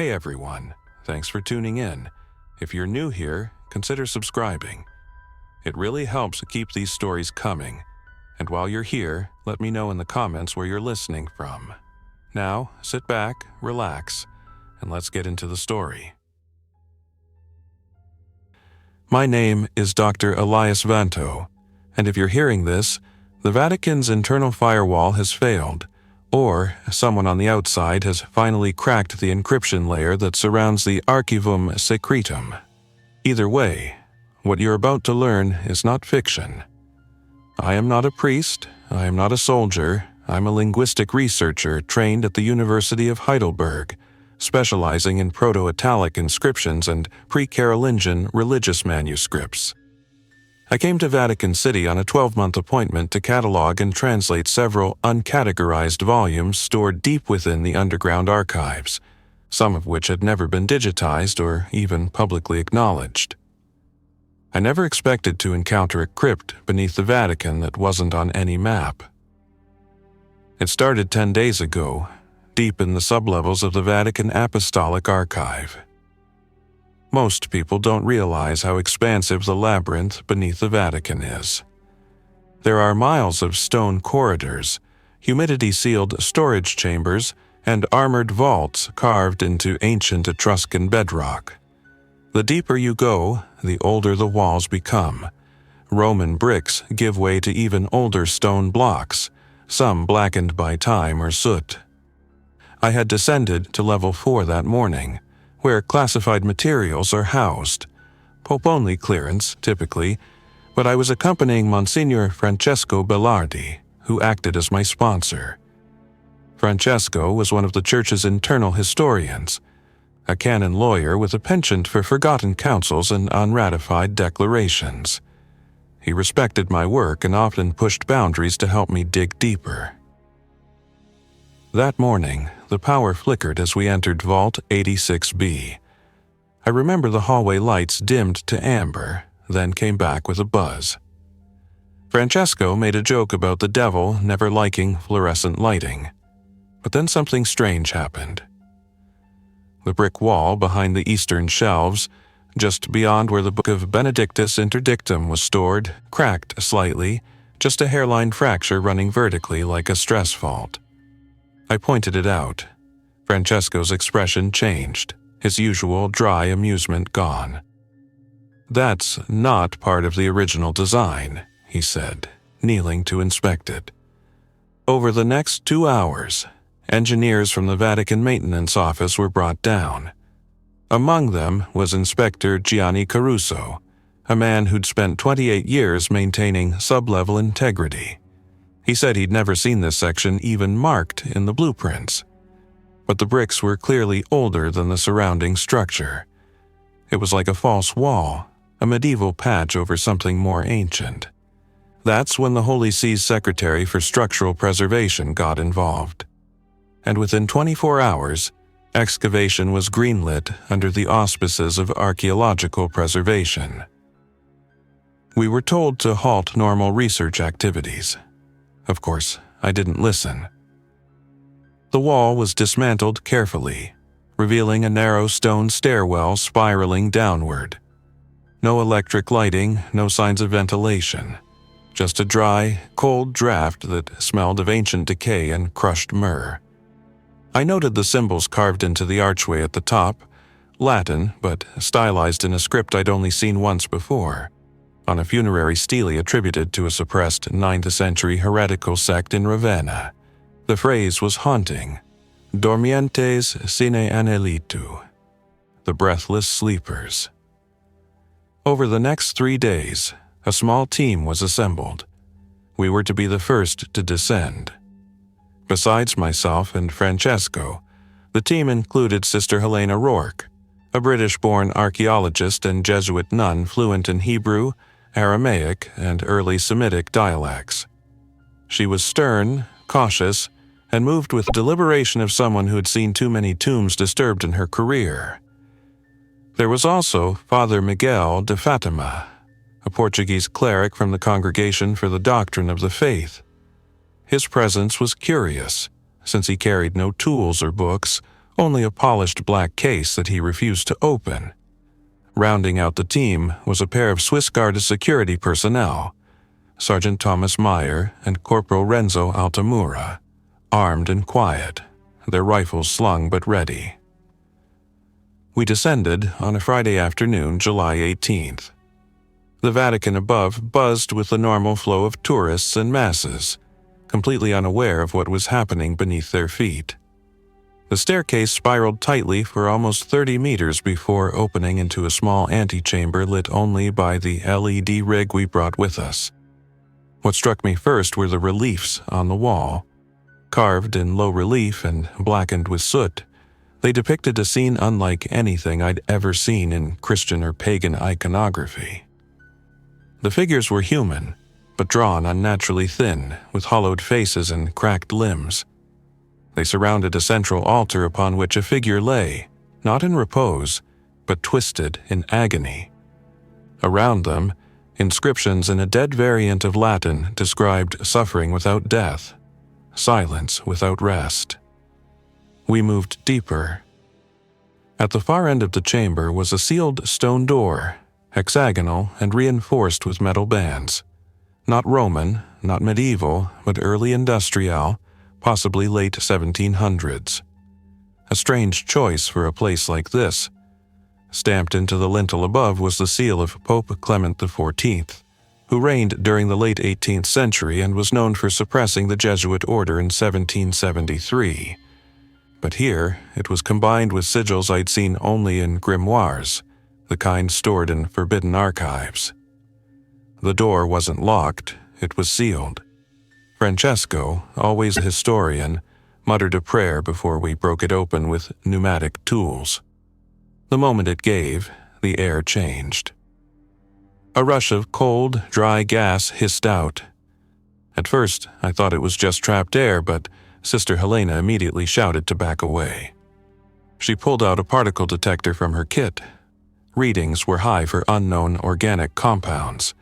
Hey everyone, thanks for tuning in. If you're new here, consider subscribing. It really helps keep these stories coming. And while you're here, let me know in the comments where you're listening from. Now, sit back, relax, and let's get into the story. My name is Dr. Elias Vanto, and if you're hearing this, the Vatican's internal firewall has failed, or someone on the outside has finally cracked the encryption layer that surrounds the archivum secretum. Either way, what you're about to learn is not fiction. I am not a priest, I am not a soldier, I'm a linguistic researcher trained at the University of Heidelberg, specializing in Proto-Italic inscriptions and pre-Carolingian religious manuscripts. I came to Vatican City on a 12-month appointment to catalog and translate several uncategorized volumes stored deep within the underground archives, some of which had never been digitized or even publicly acknowledged. I never expected to encounter a crypt beneath the Vatican that wasn't on any map. It started 10 days ago, deep in the sublevels of the Vatican Apostolic Archive. Most people don't realize how expansive the labyrinth beneath the Vatican is. There are miles of stone corridors, humidity-sealed storage chambers, and armored vaults carved into ancient Etruscan bedrock. The deeper you go, the older the walls become. Roman bricks give way to even older stone blocks, some blackened by time or soot. I had descended to level 4 that morning, where classified materials are housed. Pope-only clearance, typically, but I was accompanying Monsignor Francesco Bellardi, who acted as my sponsor. Francesco was one of the church's internal historians, a canon lawyer with a penchant for forgotten councils and unratified declarations. He respected my work and often pushed boundaries to help me dig deeper. That morning, the power flickered as we entered Vault 86B. I remember the hallway lights dimmed to amber, then came back with a buzz. Francesco made a joke about the devil never liking fluorescent lighting, but then something strange happened. The brick wall behind the eastern shelves, just beyond where the Book of Benedictus Interdictum was stored, cracked slightly, just a hairline fracture running vertically like a stress fault. I pointed it out. Francesco's expression changed, his usual dry amusement gone. "That's not part of the original design," he said, kneeling to inspect it. Over the next 2 hours, engineers from the Vatican Maintenance Office were brought down. Among them was Inspector Gianni Caruso, a man who'd spent 28 years maintaining sublevel integrity. He said he'd never seen this section even marked in the blueprints. But the bricks were clearly older than the surrounding structure. It was like a false wall, a medieval patch over something more ancient. That's when the Holy See's Secretary for Structural Preservation got involved. And within 24 hours, excavation was greenlit under the auspices of archaeological preservation. We were told to halt normal research activities. Of course, I didn't listen. The wall was dismantled carefully, revealing a narrow stone stairwell spiraling downward. No electric lighting, no signs of ventilation. Just a dry, cold draft that smelled of ancient decay and crushed myrrh. I noted the symbols carved into the archway at the top, Latin, but stylized in a script I'd only seen once before, on a funerary stele attributed to a suppressed 9th century heretical sect in Ravenna. The phrase was haunting, dormientes sine anhelitu, the breathless sleepers. Over the next 3 days, a small team was assembled. We were to be the first to descend. Besides myself and Francesco, the team included Sister Helena Rourke, a British-born archaeologist and Jesuit nun fluent in Hebrew, Aramaic, and early Semitic dialects. She was stern, cautious, and moved with deliberation of someone who had seen too many tombs disturbed in her career. There was also Father Miguel de Fatima, a Portuguese cleric from the Congregation for the Doctrine of the Faith. His presence was curious, since he carried no tools or books, only a polished black case that he refused to open. Rounding out the team was a pair of Swiss Guard security personnel, Sergeant Thomas Meyer and Corporal Renzo Altamura, armed and quiet, their rifles slung but ready. We descended on a Friday afternoon, July 18th. The Vatican above buzzed with the normal flow of tourists and masses, completely unaware of what was happening beneath their feet. The staircase spiraled tightly for almost 30 meters before opening into a small antechamber lit only by the LED rig we brought with us. What struck me first were the reliefs on the wall. Carved in low relief and blackened with soot, they depicted a scene unlike anything I'd ever seen in Christian or pagan iconography. The figures were human, but drawn unnaturally thin, with hollowed faces and cracked limbs. They surrounded a central altar upon which a figure lay, not in repose, but twisted in agony. Around them, inscriptions in a dead variant of Latin described suffering without death, silence without rest. We moved deeper. At the far end of the chamber was a sealed stone door, hexagonal and reinforced with metal bands. Not Roman, not medieval, but early industrial, possibly late 1700s. A strange choice for a place like this. Stamped into the lintel above was the seal of Pope Clement XIV, who reigned during the late 18th century and was known for suppressing the Jesuit order in 1773. But here, it was combined with sigils I'd seen only in grimoires, the kind stored in forbidden archives. The door wasn't locked, it was sealed. Francesco, always a historian, muttered a prayer before we broke it open with pneumatic tools. The moment it gave, the air changed. A rush of cold, dry gas hissed out. At first, I thought it was just trapped air, but Sister Helena immediately shouted to back away. She pulled out a particle detector from her kit. Readings were high for unknown organic compounds.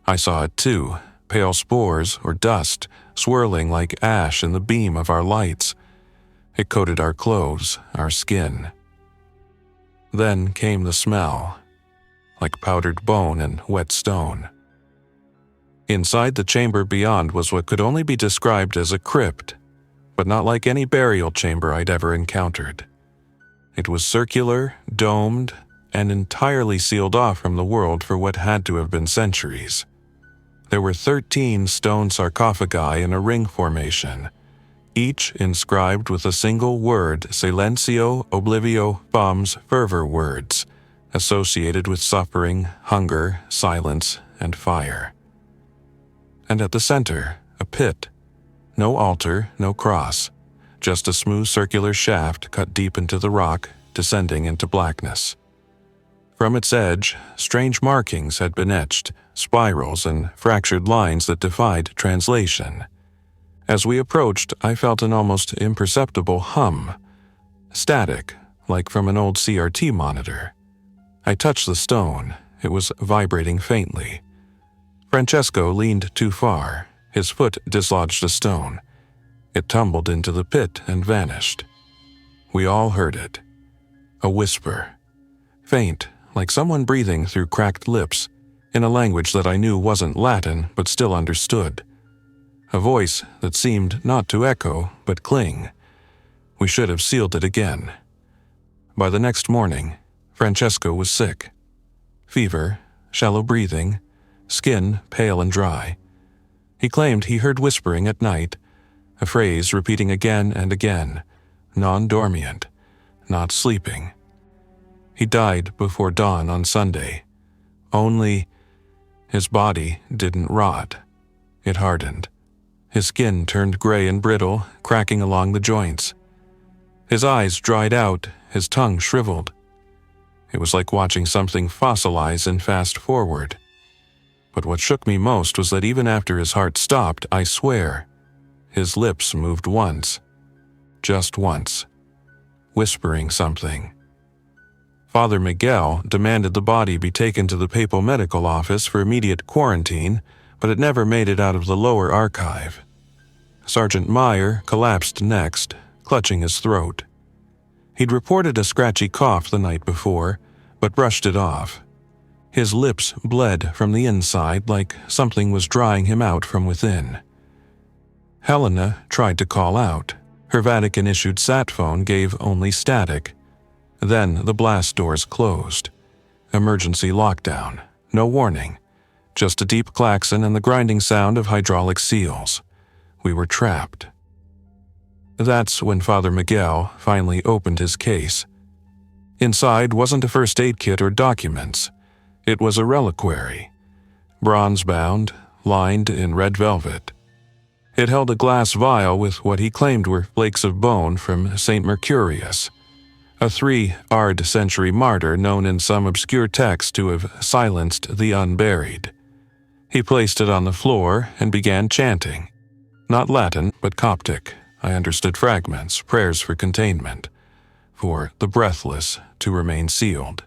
I saw it too, pale spores or dust swirling like ash in the beam of our lights. It coated our clothes, our skin. Then came the smell, like powdered bone and wet stone. Inside the chamber beyond was what could only be described as a crypt, but not like any burial chamber I'd ever encountered. It was circular, domed, and entirely sealed off from the world for what had to have been centuries. There were 13 stone sarcophagi in a ring formation, each inscribed with a single word, silencio, oblivio, fams, fervor words, associated with suffering, hunger, silence, and fire. And at the center, a pit. No altar, no cross, just a smooth circular shaft cut deep into the rock, descending into blackness. From its edge, strange markings had been etched, spirals and fractured lines that defied translation. As we approached, I felt an almost imperceptible hum, static, like from an old CRT monitor. I touched the stone. It was vibrating faintly. Francesco leaned too far. His foot dislodged a stone. It tumbled into the pit and vanished. We all heard it. A whisper. Faint, like someone breathing through cracked lips, in a language that I knew wasn't Latin but still understood. A voice that seemed not to echo but cling. We should have sealed it again. By the next morning, Francesco was sick. Fever, shallow breathing, skin pale and dry. He claimed he heard whispering at night, a phrase repeating again and again, non-dormient, not sleeping. He died before dawn on Sunday. Only his body didn't rot. It hardened. His skin turned gray and brittle, cracking along the joints. His eyes dried out, his tongue shriveled. It was like watching something fossilize and fast forward. But what shook me most was that even after his heart stopped, I swear, his lips moved once. Just once. Whispering something. Father Miguel demanded the body be taken to the papal medical office for immediate quarantine, but it never made it out of the lower archive. Sergeant Meyer collapsed next, clutching his throat. He'd reported a scratchy cough the night before, but brushed it off. His lips bled from the inside like something was drying him out from within. Helena tried to call out. Her Vatican-issued sat phone gave only static. Then the blast doors closed. Emergency lockdown. No warning. Just a deep klaxon and the grinding sound of hydraulic seals. We were trapped. That's when Father Miguel finally opened his case. Inside wasn't a first aid kit or documents. It was a reliquary. Bronze-bound, lined in red velvet. It held a glass vial with what he claimed were flakes of bone from St. Mercurius, a 3rd century martyr known in some obscure text to have silenced the unburied. He placed it on the floor and began chanting. Not Latin, but Coptic. I understood fragments, prayers for containment, for the breathless to remain sealed.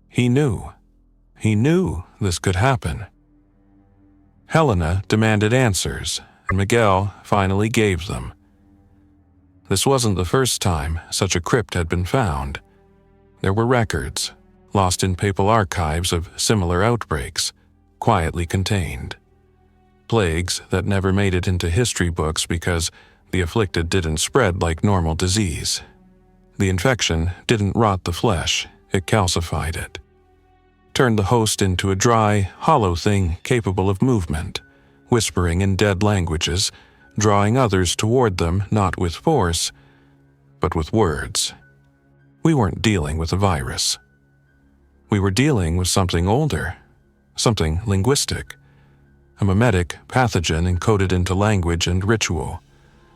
He knew this could happen. Helena demanded answers, and Miguel finally gave them. This wasn't the first time such a crypt had been found. There were records, lost in papal archives of similar outbreaks, quietly contained. Plagues that never made it into history books because the afflicted didn't spread like normal disease. The infection didn't rot the flesh, it calcified it. Turned the host into a dry, hollow thing capable of movement, whispering in dead languages, drawing others toward them not with force, but with words. We weren't dealing with a virus. We were dealing with something older, something linguistic, a mimetic pathogen encoded into language and ritual,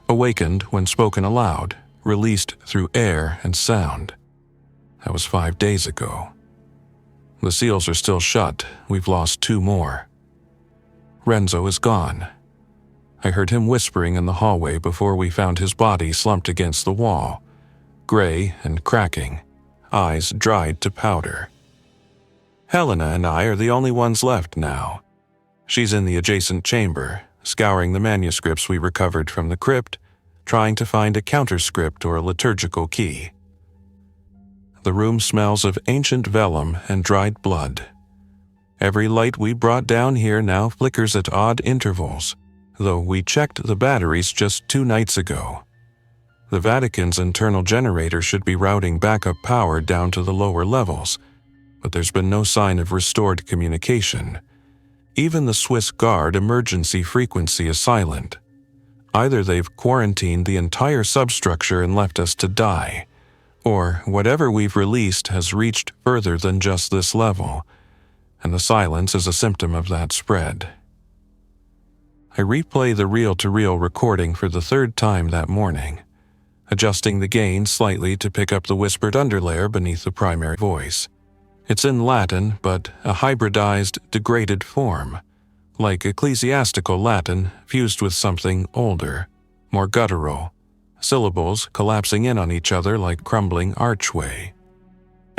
awakened when spoken aloud, released through air and sound. That was 5 days ago. The seals are still shut. We've lost 2 more. Renzo is gone. I heard him whispering in the hallway before we found his body slumped against the wall, gray and cracking, eyes dried to powder. Helena and I are the only ones left now. She's in the adjacent chamber, scouring the manuscripts we recovered from the crypt, trying to find a counterscript or a liturgical key. The room smells of ancient vellum and dried blood. Every light we brought down here now flickers at odd intervals, though we checked the batteries just 2 nights ago. The Vatican's internal generator should be routing backup power down to the lower levels, but there's been no sign of restored communication. Even the Swiss Guard emergency frequency is silent. Either they've quarantined the entire substructure and left us to die, or whatever we've released has reached further than just this level, and the silence is a symptom of that spread. I replay the reel-to-reel recording for the 3rd time that morning, adjusting the gain slightly to pick up the whispered underlayer beneath the primary voice. It's in Latin, but a hybridized, degraded form, like ecclesiastical Latin fused with something older, more guttural, syllables collapsing in on each other like crumbling archway.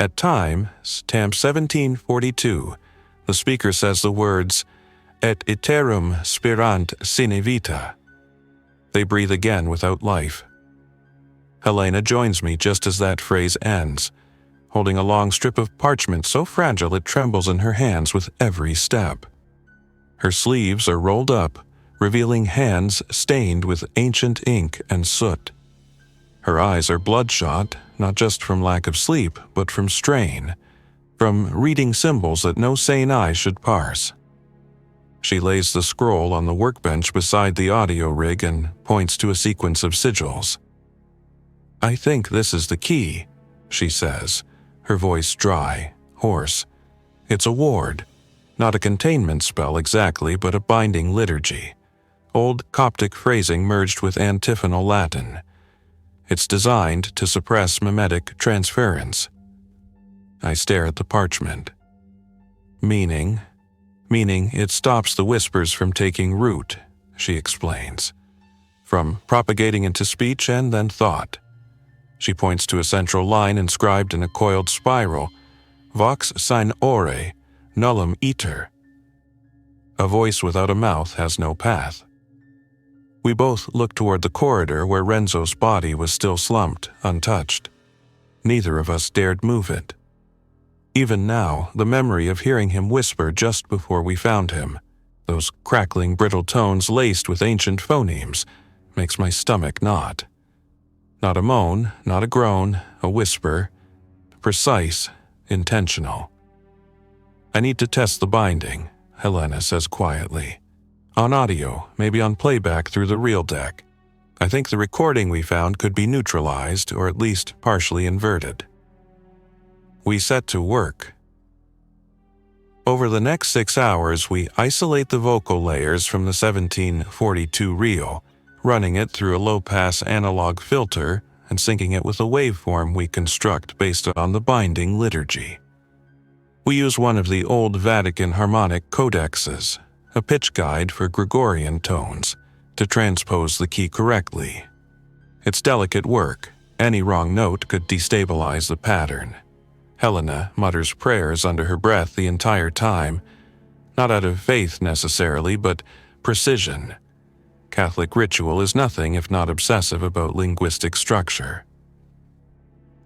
At times, Tamp 1742, the speaker says the words, "Et iterum spirant sine vita." They breathe again without life. Helena joins me just as that phrase ends, holding a long strip of parchment so fragile it trembles in her hands with every step. Her sleeves are rolled up, revealing hands stained with ancient ink and soot. Her eyes are bloodshot, not just from lack of sleep, but from strain, from reading symbols that no sane eye should parse. She lays the scroll on the workbench beside the audio rig and points to a sequence of sigils. "I think this is the key," she says, her voice dry, hoarse. "It's a ward, not a containment spell exactly, but a binding liturgy. Old Coptic phrasing merged with antiphonal Latin. It's designed to suppress mimetic transference." I stare at the parchment. Meaning it stops the whispers from taking root, she explains, from propagating into speech and then thought. She points to a central line inscribed in a coiled spiral, "Vox sine ore, nullum iter." A voice without a mouth has no path. We both look toward the corridor where Renzo's body was still slumped, untouched. neither of us dared move it. Even now, the memory of hearing him whisper just before we found him, those crackling, brittle tones laced with ancient phonemes, makes my stomach knot. Not a moan, not a groan, a whisper. Precise, intentional. "I need to test the binding," Helena says quietly. "On audio, maybe on playback through the reel deck. I think the recording we found could be neutralized or at least partially inverted." We set to work. Over the next 6 hours, we isolate the vocal layers from the 1742 reel, running it through a low-pass analog filter and syncing it with a waveform we construct based on the binding liturgy. We use one of the old Vatican harmonic codexes, a pitch guide for Gregorian tones, to transpose the key correctly. It's delicate work. Any wrong note could destabilize the pattern. Helena mutters prayers under her breath the entire time, not out of faith necessarily, but precision. Catholic ritual is nothing if not obsessive about linguistic structure.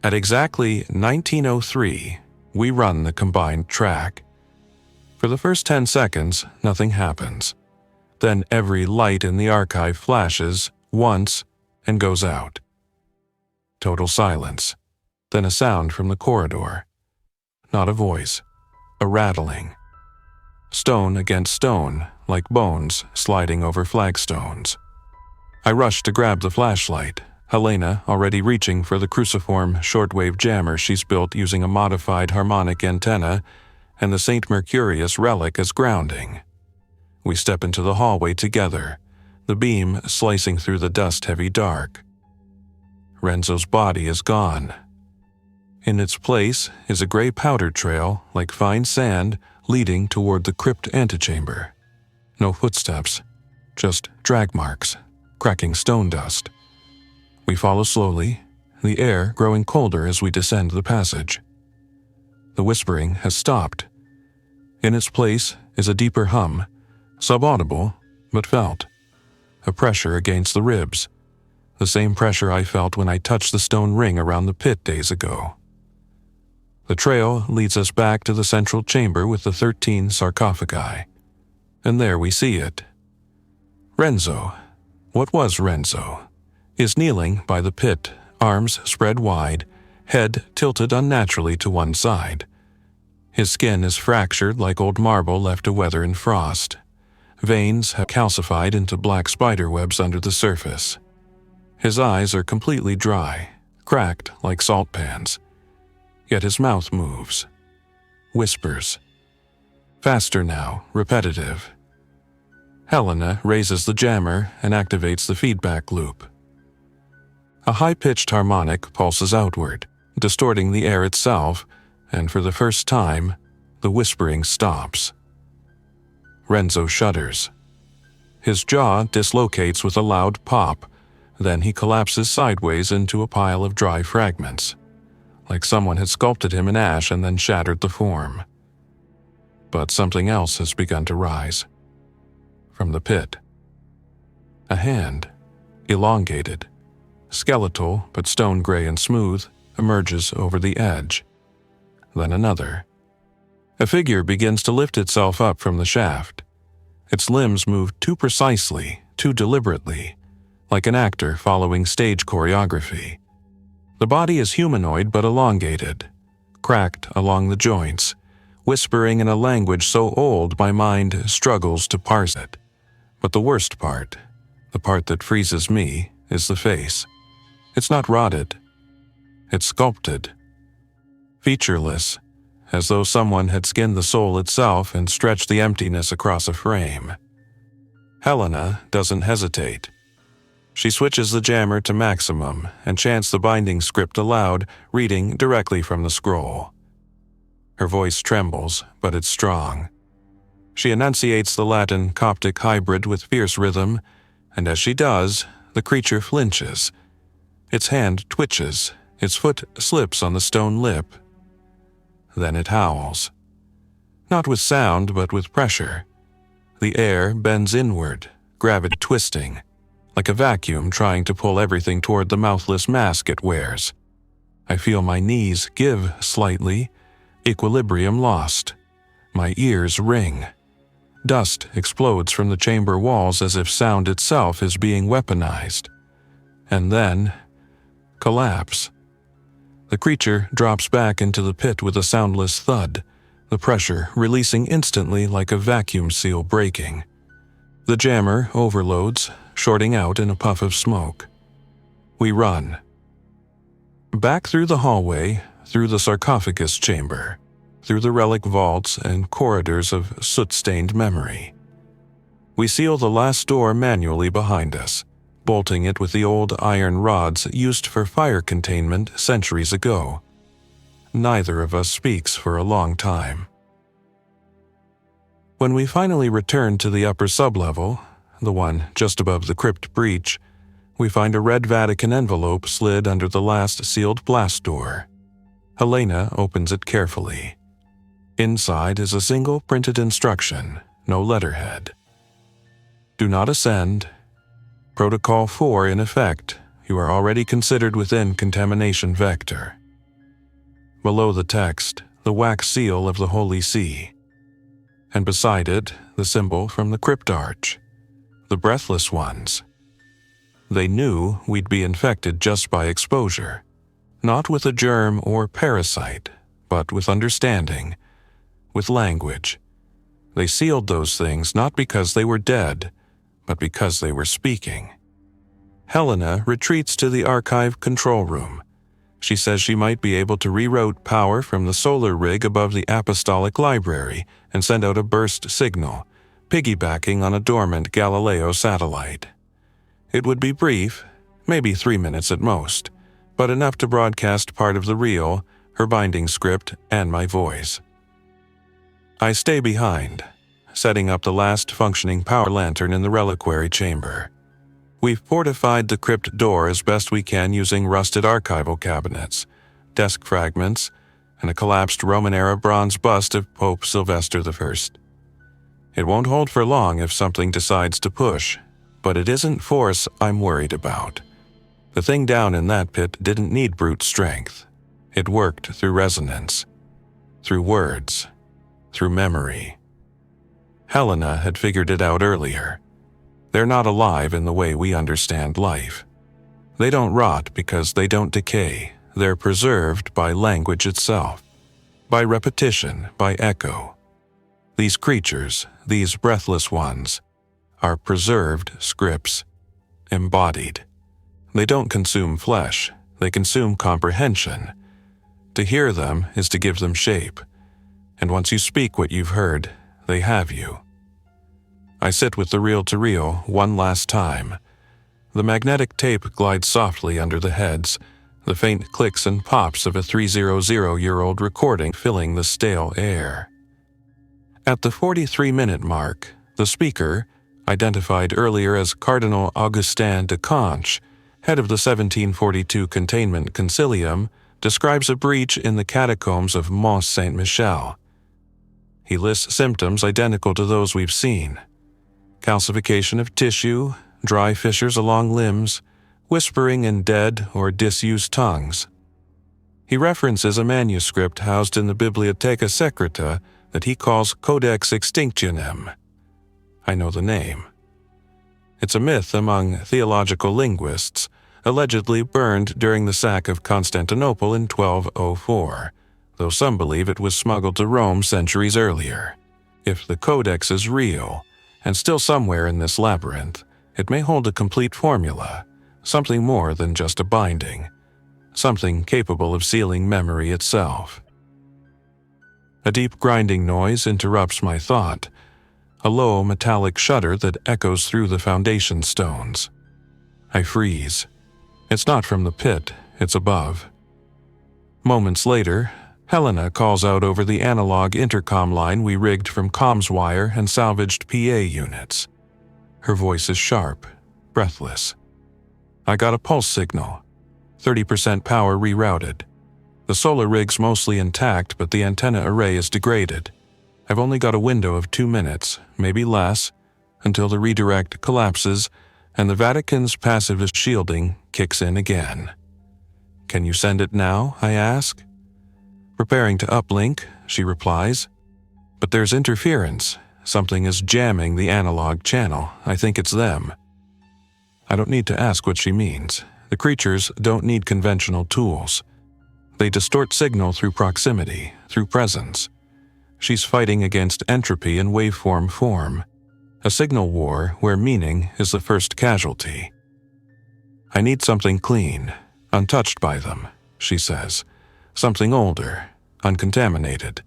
At exactly 19:03, we run the combined track. For the first 10 seconds, nothing happens. Then every light in the archive flashes once and goes out. Total silence. Then a sound from the corridor. Not a voice, a rattling. Stone against stone, like bones sliding over flagstones. I rush to grab the flashlight, Helena already reaching for the cruciform shortwave jammer she's built using a modified harmonic antenna and the St. Mercurius relic as grounding. We step into the hallway together, the beam slicing through the dust-heavy dark. Renzo's body is gone. In its place is a gray powder trail, like fine sand, leading toward the crypt antechamber. No footsteps, just drag marks, cracking stone dust. We follow slowly, the air growing colder as we descend the passage. The whispering has stopped. In its place is a deeper hum, subaudible, but felt. A pressure against the ribs, the same pressure I felt when I touched the stone ring around the pit days ago. The trail leads us back to the central chamber with the 13 sarcophagi. And there we see it. Renzo, what was Renzo, is kneeling by the pit, arms spread wide, head tilted unnaturally to one side. His skin is fractured like old marble left to weather in frost. Veins have calcified into black spiderwebs under the surface. His eyes are completely dry, cracked like salt pans. Yet his mouth moves. Whispers. Faster now, repetitive. Helena raises the jammer and activates the feedback loop. A high-pitched harmonic pulses outward, distorting the air itself, and for the first time, the whispering stops. Renzo shudders. His jaw dislocates with a loud pop, then he collapses sideways into a pile of dry fragments, like someone had sculpted him in ash and then shattered the form. But something else has begun to rise. From the pit. A hand, elongated, skeletal but stone gray and smooth, emerges over the edge. Then another. A figure begins to lift itself up from the shaft. Its limbs move too precisely, too deliberately, like an actor following stage choreography. The body is humanoid but elongated, cracked along the joints, whispering in a language so old my mind struggles to parse it. But the worst part, the part that freezes me, is the face. It's not rotted. It's sculpted. Featureless, as though someone had skinned the soul itself and stretched the emptiness across a frame. Helena doesn't hesitate. She switches the jammer to maximum and chants the binding script aloud, reading directly from the scroll. Her voice trembles, but it's strong. She enunciates the Latin Coptic hybrid with fierce rhythm, and as she does, the creature flinches. Its hand twitches, its foot slips on the stone lip. Then it howls. Not with sound, but with pressure. The air bends inward, gravity twisting, like a vacuum trying to pull everything toward the mouthless mask it wears. I feel my knees give slightly, equilibrium lost. My ears ring. Dust explodes from the chamber walls as if sound itself is being weaponized. And then, collapse. The creature drops back into the pit with a soundless thud, the pressure releasing instantly like a vacuum seal breaking. The jammer overloads, shorting out in a puff of smoke. We run. Back through the hallway, through the sarcophagus chamber, through the relic vaults and corridors of soot-stained memory. We seal the last door manually behind us, bolting it with the old iron rods used for fire containment centuries ago. Neither of us speaks for a long time. When we finally return to the upper sublevel, the one just above the crypt breach, we find a red Vatican envelope slid under the last sealed blast door. Helena opens it carefully. Inside is a single printed instruction, no letterhead. Do not ascend. Protocol 4 in effect. You are already considered within contamination vector. Below the text, the wax seal of the Holy See. And beside it, the symbol from the crypt arch. The breathless ones. They knew we'd be infected just by exposure. Not with a germ or parasite, but with understanding. With language. They sealed those things not because they were dead, but because they were speaking. Helena retreats to the archive control room. She says she might be able to reroute power from the solar rig above the apostolic library and send out a burst signal, piggybacking on a dormant Galileo satellite. It would be brief, maybe 3 minutes at most, but enough to broadcast part of the reel, her binding script, and my voice. I stay behind, setting up the last functioning power lantern in the reliquary chamber. We've fortified the crypt door as best we can using rusted archival cabinets, desk fragments, and a collapsed Roman-era bronze bust of Pope Sylvester I. It won't hold for long if something decides to push, but it isn't force I'm worried about. The thing down in that pit didn't need brute strength. It worked through resonance, through words, through memory. Helena had figured it out earlier. They're not alive in the way we understand life. They don't rot because they don't decay. They're preserved by language itself, by repetition, by echo. These creatures, these breathless ones, are preserved scripts, embodied. They don't consume flesh, they consume comprehension. To hear them is to give them shape, and once you speak what you've heard, they have you. I sit with the reel-to-reel one last time. The magnetic tape glides softly under the heads, the faint clicks and pops of a 300-year-old recording filling the stale air. At the 43-minute mark, the speaker, identified earlier as Cardinal Augustin de Conche, head of the 1742 Containment Concilium, describes a breach in the catacombs of Mont Saint-Michel. He lists symptoms identical to those we've seen. Calcification of tissue, dry fissures along limbs, whispering in dead or disused tongues. He references a manuscript housed in the Bibliotheca Secreta that he calls Codex Extinctionem. I know the name. It's a myth among theological linguists, allegedly burned during the sack of Constantinople in 1204, though some believe it was smuggled to Rome centuries earlier. If the Codex is real, and still somewhere in this labyrinth, it may hold a complete formula, something more than just a binding, something capable of sealing memory itself. A deep grinding noise interrupts my thought, a low metallic shudder that echoes through the foundation stones. I freeze. It's not from the pit, it's above. Moments later, Helena calls out over the analog intercom line we rigged from comms wire and salvaged PA units. Her voice is sharp, breathless. I got a pulse signal. 30% power rerouted. The solar rig's mostly intact, but the antenna array is degraded. I've only got a window of 2 minutes, maybe less, until the redirect collapses and the Vatican's passivist shielding kicks in again. Can you send it now? I ask. Preparing to uplink, she replies. But there's interference. Something is jamming the analog channel. I think it's them. I don't need to ask what she means. The creatures don't need conventional tools. They distort signal through proximity, through presence. She's fighting against entropy in waveform form. A signal war where meaning is the first casualty. I need something clean, untouched by them, she says. Something older, uncontaminated.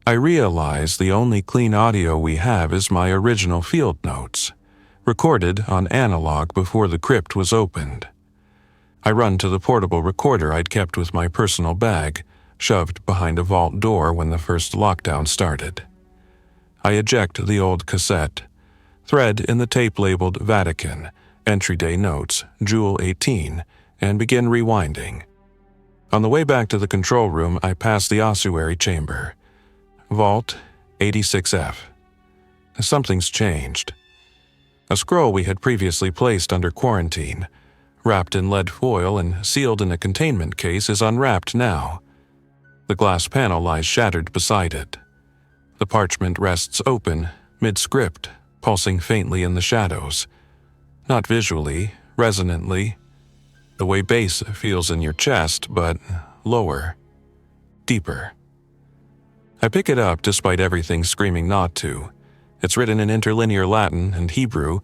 I realize the only clean audio we have is my original field notes, recorded on analog before the crypt was opened. I run to the portable recorder I'd kept with my personal bag, shoved behind a vault door when the first lockdown started. I eject the old cassette, thread in the tape labeled Vatican, entry day notes, Jewel 18, and begin rewinding. On the way back to the control room, I pass the ossuary chamber. Vault 86F. Something's changed. A scroll we had previously placed under quarantine, wrapped in lead foil and sealed in a containment case, is unwrapped now. The glass panel lies shattered beside it. The parchment rests open, mid-script, pulsing faintly in the shadows. Not visually, resonantly. The way bass feels in your chest, but lower, deeper. I pick it up despite everything screaming not to. It's written in interlinear Latin and Hebrew,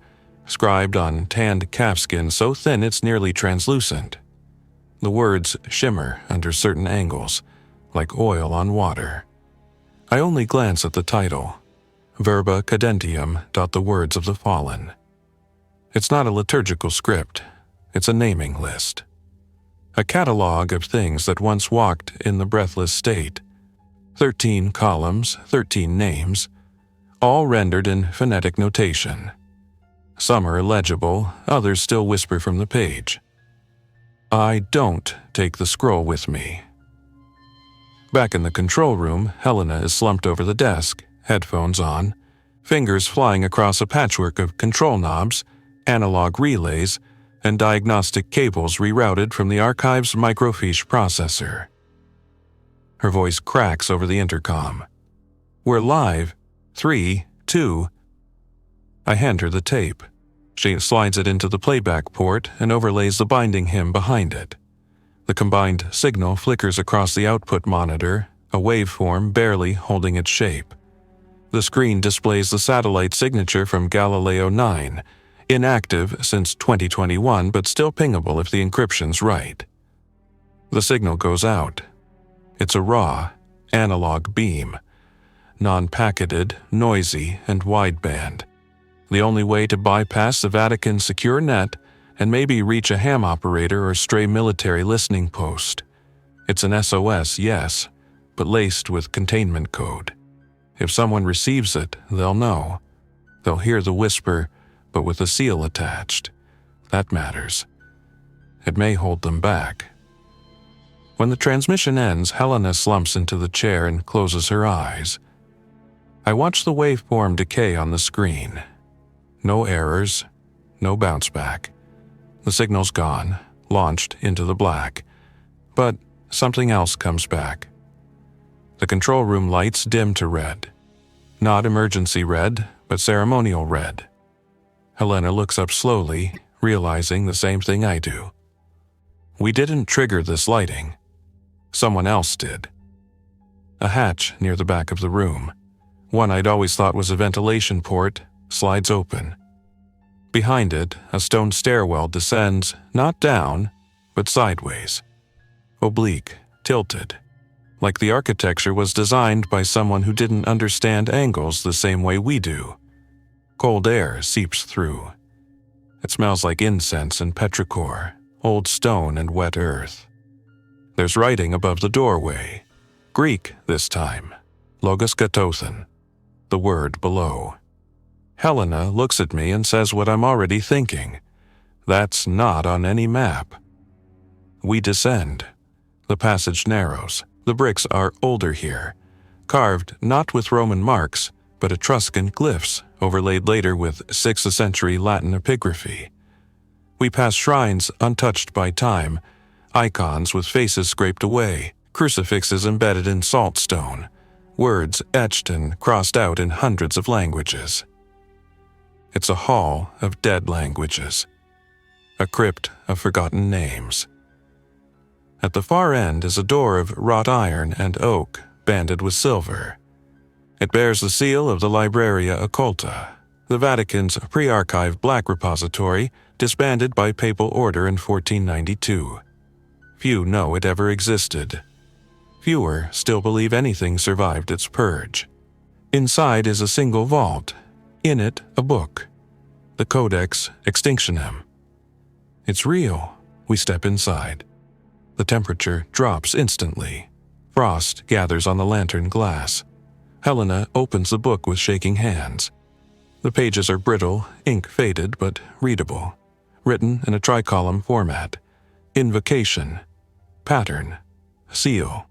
scribed on tanned calfskin so thin it's nearly translucent. The words shimmer under certain angles, like oil on water. I only glance at the title. Verba cadentium. The words of the fallen. It's not a liturgical script. It's a naming list. A catalog of things that once walked in the breathless state. 13 columns, 13 names, all rendered in phonetic notation. Some are illegible, others still whisper from the page. I don't take the scroll with me. Back in the control room, Helena is slumped over the desk, headphones on, fingers flying across a patchwork of control knobs, analog relays, and diagnostic cables rerouted from the archive's microfiche processor. Her voice cracks over the intercom. We're live. 3, 2. I hand her the tape. She slides it into the playback port and overlays the binding hymn behind it. The combined signal flickers across the output monitor, a waveform barely holding its shape. The screen displays the satellite signature from Galileo 9, inactive since 2021 but still pingable if the encryption's right. The signal goes out. It's a raw, analog beam, non-packeted, noisy, and wideband. The only way to bypass the Vatican's secure net and maybe reach a ham operator or stray military listening post. It's an SOS, yes, but laced with containment code. If someone receives it, they'll know. They'll hear the whisper, but with a seal attached. That matters. It may hold them back. When the transmission ends, Helena slumps into the chair and closes her eyes. I watch the waveform decay on the screen. No errors, no bounce back. The signal's gone, launched into the black. But something else comes back. The control room lights dim to red. Not emergency red, but ceremonial red. Helena looks up slowly, realizing the same thing I do. We didn't trigger this lighting. Someone else did. A hatch near the back of the room, one I'd always thought was a ventilation port, slides open. Behind it, a stone stairwell descends, not down, but sideways. Oblique, tilted, like the architecture was designed by someone who didn't understand angles the same way we do. Cold air seeps through. It smells like incense and petrichor, old stone and wet earth. There's writing above the doorway. Greek this time. Logos katothen. The word below. Helena looks at me and says what I'm already thinking. That's not on any map. We descend. The passage narrows. The bricks are older here, carved not with Roman marks, but Etruscan glyphs overlaid later with 6th century Latin epigraphy. We pass shrines untouched by time, icons with faces scraped away, crucifixes embedded in saltstone, words etched and crossed out in hundreds of languages. It's a hall of dead languages, a crypt of forgotten names. At the far end is a door of wrought iron and oak, banded with silver. It bears the seal of the Libreria Occulta, the Vatican's pre-archive black repository disbanded by papal order in 1492. Few know it ever existed. Fewer still believe anything survived its purge. Inside is a single vault. In it, a book. The Codex Extinctionem. It's real. We step inside. The temperature drops instantly. Frost gathers on the lantern glass. Helena opens the book with shaking hands. The pages are brittle, ink faded but readable. Written in a tricolumn format. Invocation. Pattern. Seal.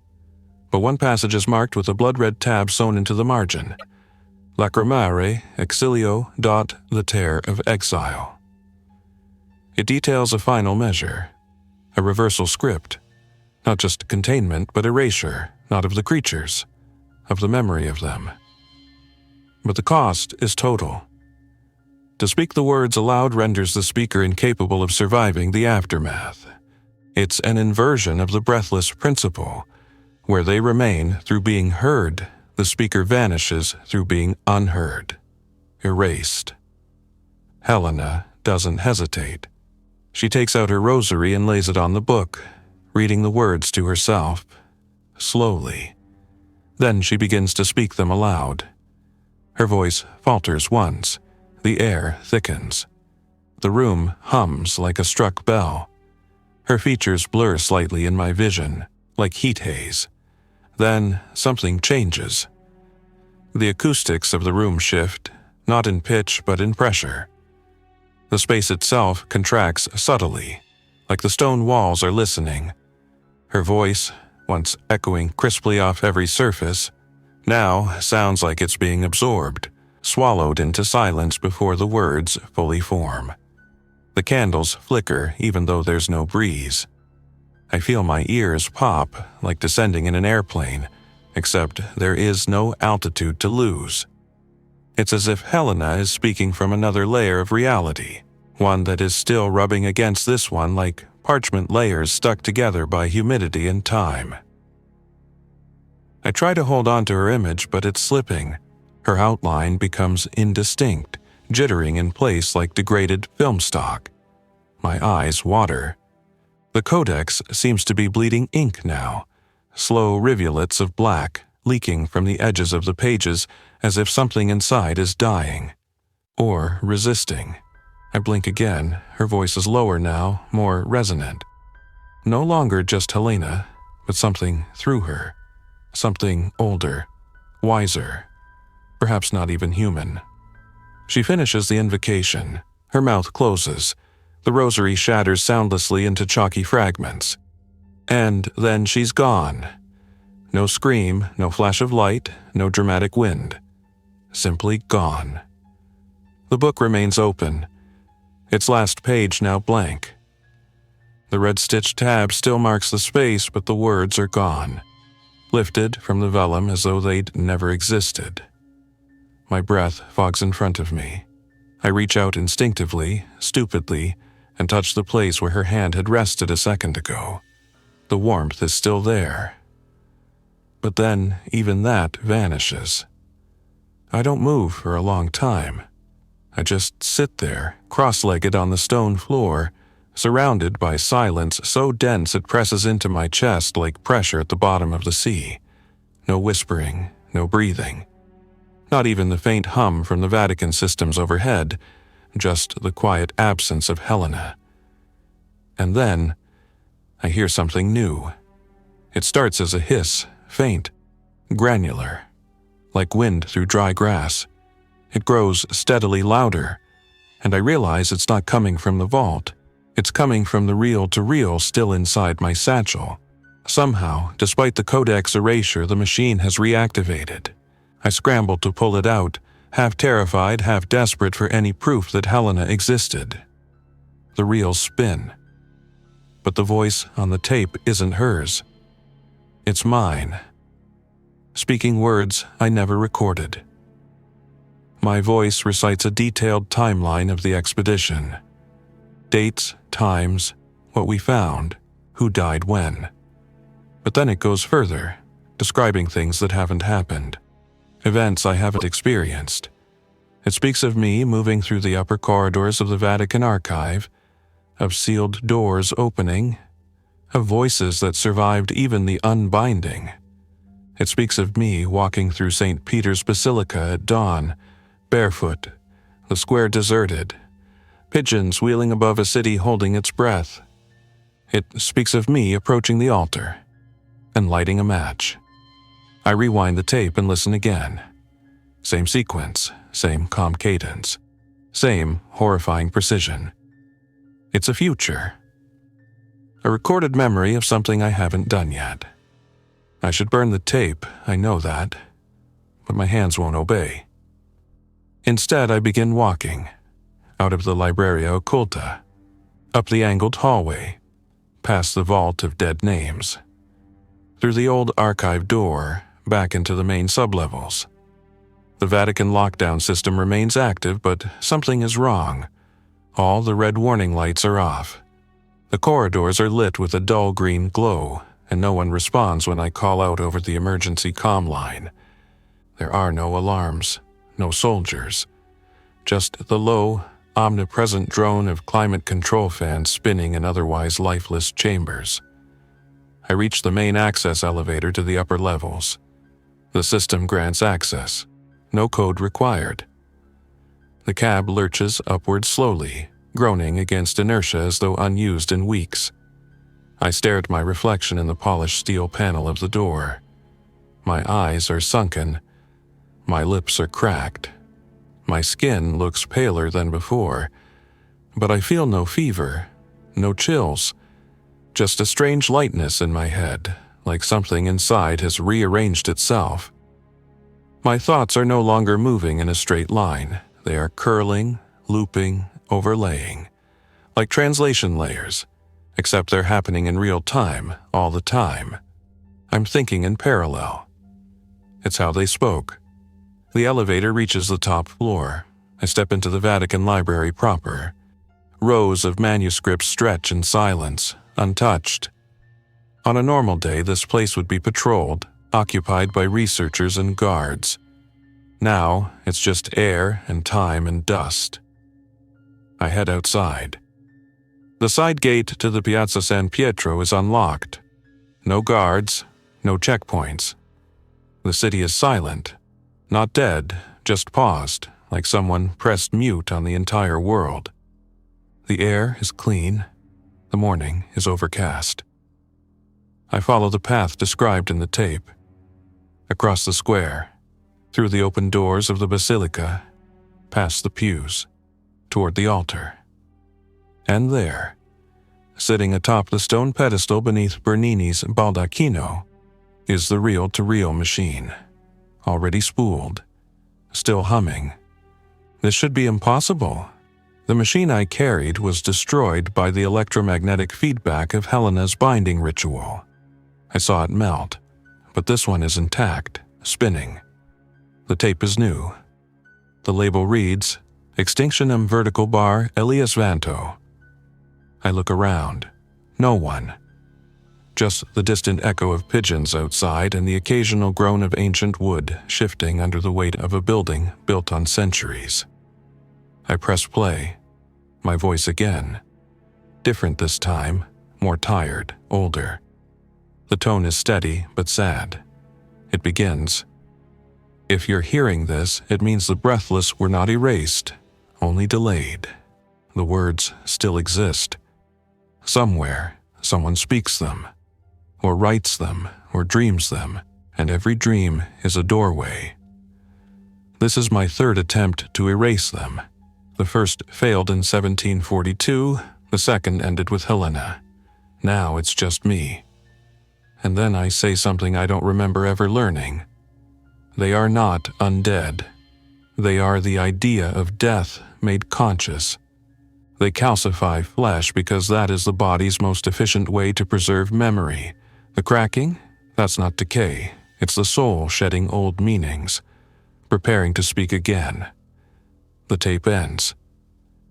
But one passage is marked with a blood-red tab sewn into the margin. Lacrimare exilio dot the tear of exile. It details a final measure. A reversal script. Not just containment, but erasure, not of the creatures, of the memory of them. But the cost is total. To speak the words aloud renders the speaker incapable of surviving the aftermath. It's an inversion of the breathless principle. Where they remain through being heard, the speaker vanishes through being unheard. Erased. Helena doesn't hesitate. She takes out her rosary and lays it on the book, reading the words to herself, slowly. Then she begins to speak them aloud. Her voice falters once. The air thickens. The room hums like a struck bell. Her features blur slightly in my vision, like heat haze. Then something changes. The acoustics of the room shift, not in pitch but in pressure. The space itself contracts subtly, like the stone walls are listening. Her voice, once echoing crisply off every surface, now sounds like it's being absorbed, swallowed into silence before the words fully form. The candles flicker even though there's no breeze. I feel my ears pop like descending in an airplane, except there is no altitude to lose. It's as if Helena is speaking from another layer of reality, one that is still rubbing against this one like parchment layers stuck together by humidity and time. I try to hold on to her image, but it's slipping. Her outline becomes indistinct, jittering in place like degraded film stock. My eyes water. The codex seems to be bleeding ink now, slow rivulets of black leaking from the edges of the pages as if something inside is dying. Or resisting. I blink again, her voice is lower now, more resonant. No longer just Helena, but something through her. Something older, wiser, perhaps not even human. She finishes the invocation. Her mouth closes. The rosary shatters soundlessly into chalky fragments. And then she's gone. No scream, no flash of light, no dramatic wind. Simply gone. The book remains open, its last page now blank. The red-stitched tab still marks the space, but the words are gone, lifted from the vellum as though they'd never existed. My breath fogs in front of me. I reach out instinctively, stupidly, and touch the place where her hand had rested a second ago. The warmth is still there. But then even that vanishes. I don't move for a long time. I just sit there, cross-legged on the stone floor, surrounded by silence so dense it presses into my chest like pressure at the bottom of the sea. No whispering, no breathing. Not even the faint hum from the Vatican systems overhead, just the quiet absence of Helena. And then, I hear something new. It starts as a hiss, faint, granular, like wind through dry grass. It grows steadily louder, and I realize it's not coming from the vault. It's coming from the reel-to-reel still inside my satchel. Somehow, despite the codex erasure, the machine has reactivated. I scramble to pull it out, half terrified, half desperate for any proof that Helena existed. The reels spin. but the voice on the tape isn't hers. It's mine, speaking words I never recorded. My voice recites a detailed timeline of the expedition. Dates, times, what we found, who died when. But then it goes further, describing things that haven't happened, events I haven't experienced. It speaks of me moving through the upper corridors of the Vatican archive, of sealed doors opening, of voices that survived even the unbinding. It speaks of me walking through St. Peter's Basilica at dawn, barefoot, the square deserted, pigeons wheeling above a city holding its breath. It speaks of me approaching the altar and lighting a match. I rewind the tape and listen again. Same sequence, same calm cadence, same horrifying precision. It's a future. A recorded memory of something I haven't done yet. I should burn the tape, I know that, but my hands won't obey. Instead, I begin walking, out of the Libreria Occulta, up the angled hallway, past the vault of dead names, through the old archive door, back into the main sublevels. The Vatican lockdown system remains active, but something is wrong. All the red warning lights are off. The corridors are lit with a dull green glow, and no one responds when I call out over the emergency comm line. There are no alarms, no soldiers, just the low, omnipresent drone of climate control fans spinning in otherwise lifeless chambers. I reach the main access elevator to the upper levels. The system grants access. No code required. The cab lurches upward slowly, groaning against inertia as though unused in weeks. I stare at my reflection in the polished steel panel of the door. My eyes are sunken. My lips are cracked. My skin looks paler than before, but I feel no fever, no chills, just a strange lightness in my head, like something inside has rearranged itself. My thoughts are no longer moving in a straight line. They are curling, looping, overlaying, like translation layers, except they're happening in real time, all the time. I'm thinking in parallel. It's how they spoke. The elevator reaches the top floor. I step into the Vatican Library proper. Rows of manuscripts stretch in silence, untouched. On a normal day, this place would be patrolled, occupied by researchers and guards. Now, it's just air and time and dust. I head outside. The side gate to the Piazza San Pietro is unlocked. No guards, no checkpoints. The city is silent. Not dead, just paused, like someone pressed mute on the entire world. The air is clean. The morning is overcast. I follow the path described in the tape. Across the square, through the open doors of the basilica, past the pews, toward the altar. And there, sitting atop the stone pedestal beneath Bernini's baldacchino, is the reel-to-reel machine, already spooled, still humming. This should be impossible. The machine I carried was destroyed by the electromagnetic feedback of Helena's binding ritual. I saw it melt, but this one is intact, spinning. The tape is new. The label reads, Extinctionem vertical bar Elias Vanto. I look around. No one. Just the distant echo of pigeons outside and the occasional groan of ancient wood shifting under the weight of a building built on centuries. I press play. My voice again. Different this time, more tired, older. The tone is steady but sad. It begins. If you're hearing this, it means the breathless were not erased, only delayed. The words still exist. Somewhere, someone speaks them, or writes them, or dreams them, and every dream is a doorway. This is my third attempt to erase them. The first failed in 1742, the second ended with Helena. Now it's just me. And then I say something I don't remember ever learning. They are not undead. They are the idea of death made conscious. They calcify flesh because that is the body's most efficient way to preserve memory. The cracking? That's not decay. It's the soul shedding old meanings, preparing to speak again. The tape ends.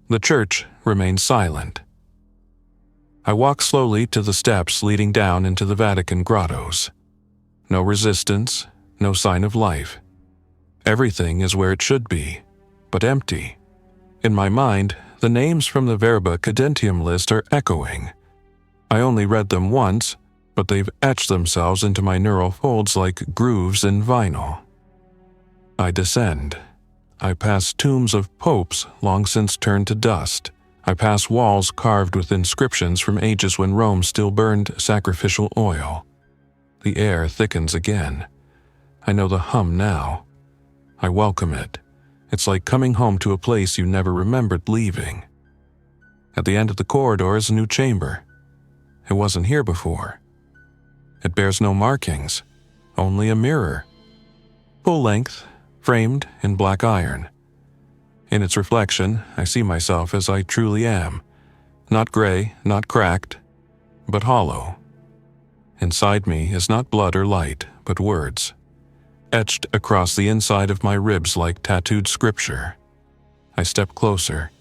The church remains silent. I walk slowly to the steps leading down into the Vatican grottos. No resistance, no sign of life. Everything is where it should be, but empty. In my mind, the names from the Verba Cadentium list are echoing. I only read them once, but they've etched themselves into my neural folds like grooves in vinyl. I descend. I pass tombs of popes long since turned to dust. I pass walls carved with inscriptions from ages when Rome still burned sacrificial oil. The air thickens again. I know the hum now. I welcome it. It's like coming home to a place you never remembered leaving. At the end of the corridor is a new chamber. It wasn't here before. It bears no markings, only a mirror. Full length, framed in black iron. In its reflection, I see myself as I truly am. Not gray, not cracked, but hollow. Inside me is not blood or light, but words, etched across the inside of my ribs like tattooed scripture. I step closer,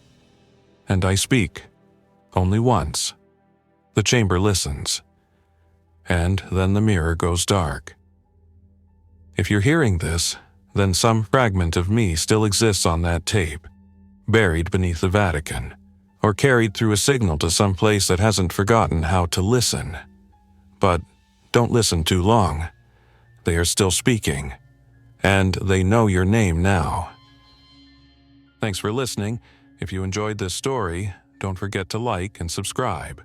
and I speak, only once. The chamber listens, and then the mirror goes dark. If you're hearing this, then some fragment of me still exists on that tape, buried beneath the Vatican, or carried through a signal to some place that hasn't forgotten how to listen. But don't listen too long. They are still speaking, and they know your name now. Thanks for listening. If you enjoyed this story, don't forget to like and subscribe.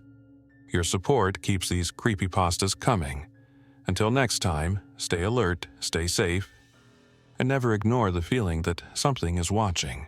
Your support keeps these creepypastas coming. Until next time, stay alert, stay safe, and never ignore the feeling that something is watching.